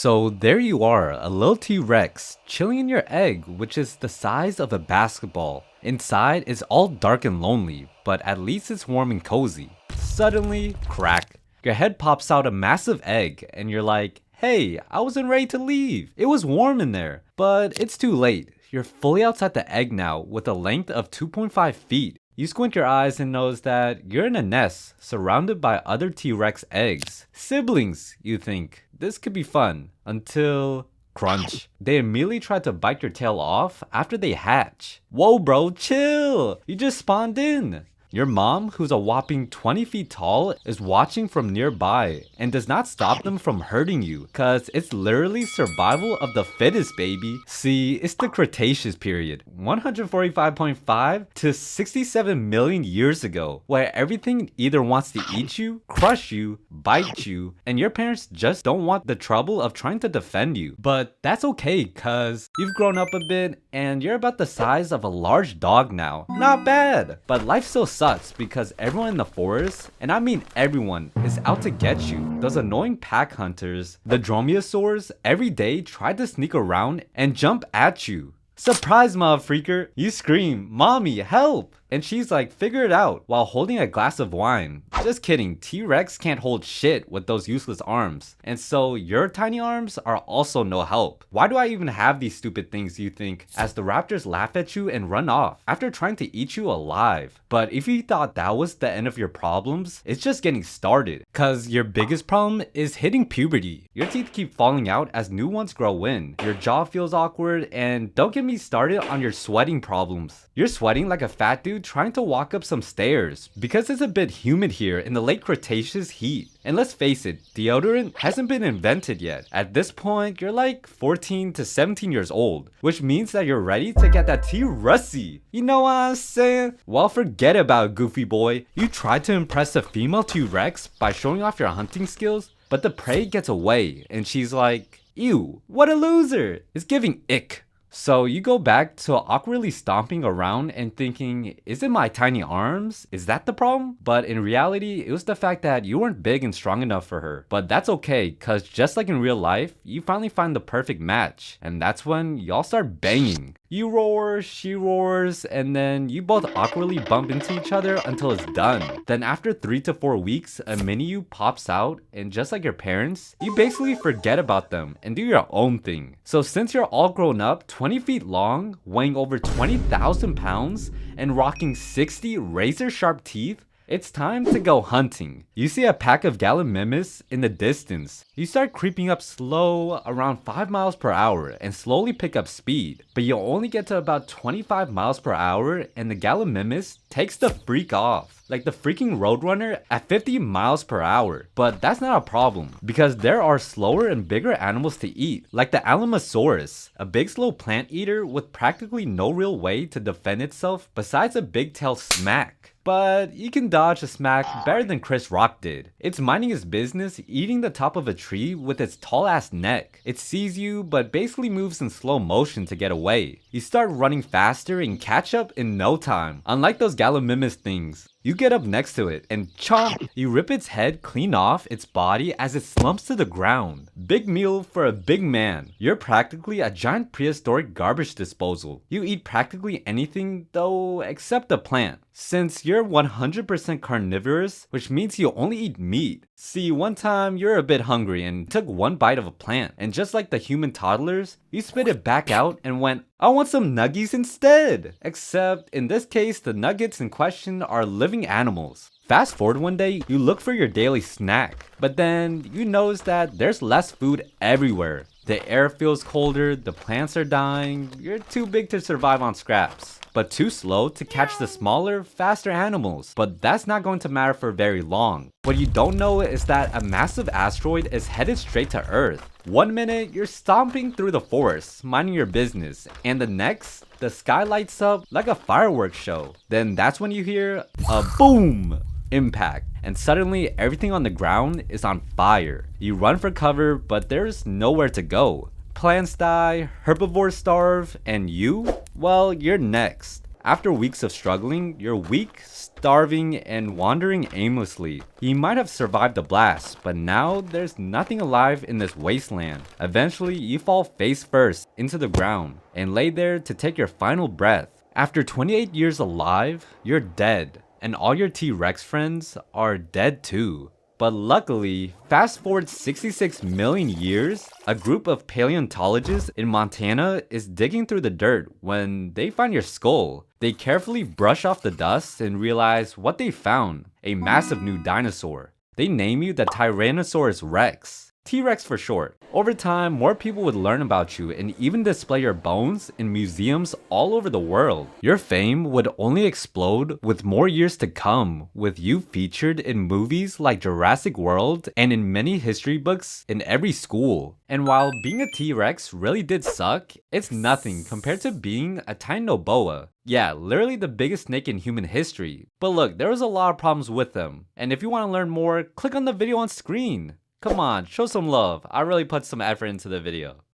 So there you are, a little T-Rex, chilling in your egg, which is the size of a basketball. Inside is all dark and lonely, but at least it's warm and cozy. Suddenly, crack. Your head pops out a massive egg, and you're like, hey, I wasn't ready to leave. It was warm in there. But it's too late. You're fully outside the egg now, with a length of 2.5 feet. You squint your eyes and notice that you're in a nest, surrounded by other T-Rex eggs. Siblings, you think. This could be fun, until crunch. They immediately try to bite your tail off after they hatch. Whoa bro, chill! You just spawned in. Your mom, who's a whopping 20 feet tall, is watching from nearby and does not stop them from hurting you, cause it's literally survival of the fittest, baby. See, it's the Cretaceous period, 145.5 to 67 million years ago, where everything either wants to eat you, crush you, bite you, and your parents just don't want the trouble of trying to defend you. But that's okay, cause you've grown up a bit and you're about the size of a large dog now. Not bad, but life still sucks because everyone in the forest, and I mean everyone, is out to get you. Those annoying pack hunters, the dromaeosaurs, every day try to sneak around and jump at you. Surprise, motherfreaker! You scream, mommy, help! And she's like, figure it out, while holding a glass of wine. Just kidding, T-Rex can't hold shit with those useless arms. And so your tiny arms are also no help. Why do I even have these stupid things, you think, as the raptors laugh at you and run off after trying to eat you alive? But if you thought that was the end of your problems, it's just getting started. Cause your biggest problem is hitting puberty. Your teeth keep falling out as new ones grow in. Your jaw feels awkward, and don't get me started on your sweating problems. You're sweating like a fat dude trying to walk up some stairs because it's a bit humid here in the late Cretaceous heat. And let's face it, deodorant hasn't been invented yet. At this point, you're like 14 to 17 years old, which means that you're ready to get that T-Russie. You know what I'm saying? Well, forget about it, goofy boy. You tried to impress a female T-Rex by showing off your hunting skills, but the prey gets away and she's like, ew, what a loser. It's giving ick. So you go back to awkwardly stomping around and thinking, is it my tiny arms? Is that the problem? But in reality, it was the fact that you weren't big and strong enough for her. But that's okay, cause just like in real life, you finally find the perfect match. And that's when y'all start banging. You roar, she roars, and then you both awkwardly bump into each other until it's done. Then after 3 to 4 weeks, a mini you pops out, and just like your parents, you basically forget about them and do your own thing. So since you're all grown up, 20 feet long, weighing over 20,000 pounds, and rocking 60 razor sharp teeth, it's time to go hunting. You see a pack of Gallimimus in the distance. You start creeping up slow, around 5 miles per hour, and slowly pick up speed. But you'll only get to about 25 miles per hour, and the Gallimimus takes the freak off, like the freaking Roadrunner at 50 miles per hour. But that's not a problem, because there are slower and bigger animals to eat, like the Alamosaurus, a big slow plant eater with practically no real way to defend itself besides a big tail smack. But you can dodge a smack better than Chris Rock did. It's minding its business, eating the top of a tree with its tall ass neck. It sees you, but basically moves in slow motion to get away. You start running faster and catch up in no time, unlike those Gallimimus things. You get up next to it and chomp! You rip its head clean off its body as it slumps to the ground. Big meal for a big man. You're practically a giant prehistoric garbage disposal. You eat practically anything though except a plant. Since you're 100% carnivorous, which means you only eat meat. See, one time you're a bit hungry and took one bite of a plant, and just like the human toddlers, you spit it back out and went, I want some nuggies instead! Except, in this case, the nuggets in question are living animals. Fast forward one day, you look for your daily snack, but then you notice that there's less food everywhere. The air feels colder, the plants are dying, you're too big to survive on scraps, but too slow to catch the smaller, faster animals. But that's not going to matter for very long. What you don't know is that a massive asteroid is headed straight to Earth. One minute, you're stomping through the forest, minding your business, and the next, the sky lights up like a fireworks show. Then that's when you hear a boom! Impact, and suddenly everything on the ground is on fire. You run for cover, but there's nowhere to go. Plants die, herbivores starve, and you? Well, you're next. After weeks of struggling, you're weak, starving, and wandering aimlessly. He might have survived the blast, but now there's nothing alive in this wasteland. Eventually, you fall face first into the ground and lay there to take your final breath. After 28 years alive, you're dead, and all your T-Rex friends are dead too. But luckily, fast forward 66 million years, a group of paleontologists in Montana is digging through the dirt when they find your skull. They carefully brush off the dust and realize what they found, a massive new dinosaur. They name you the Tyrannosaurus Rex. T-Rex for short. Over time, more people would learn about you and even display your bones in museums all over the world. Your fame would only explode with more years to come, with you featured in movies like Jurassic World and in many history books in every school. And while being a T-Rex really did suck, it's nothing compared to being a Titanoboa. Yeah, literally the biggest snake in human history. But look, there was a lot of problems with them. And if you want to learn more, click on the video on screen. Come on, show some love. I really put some effort into the video.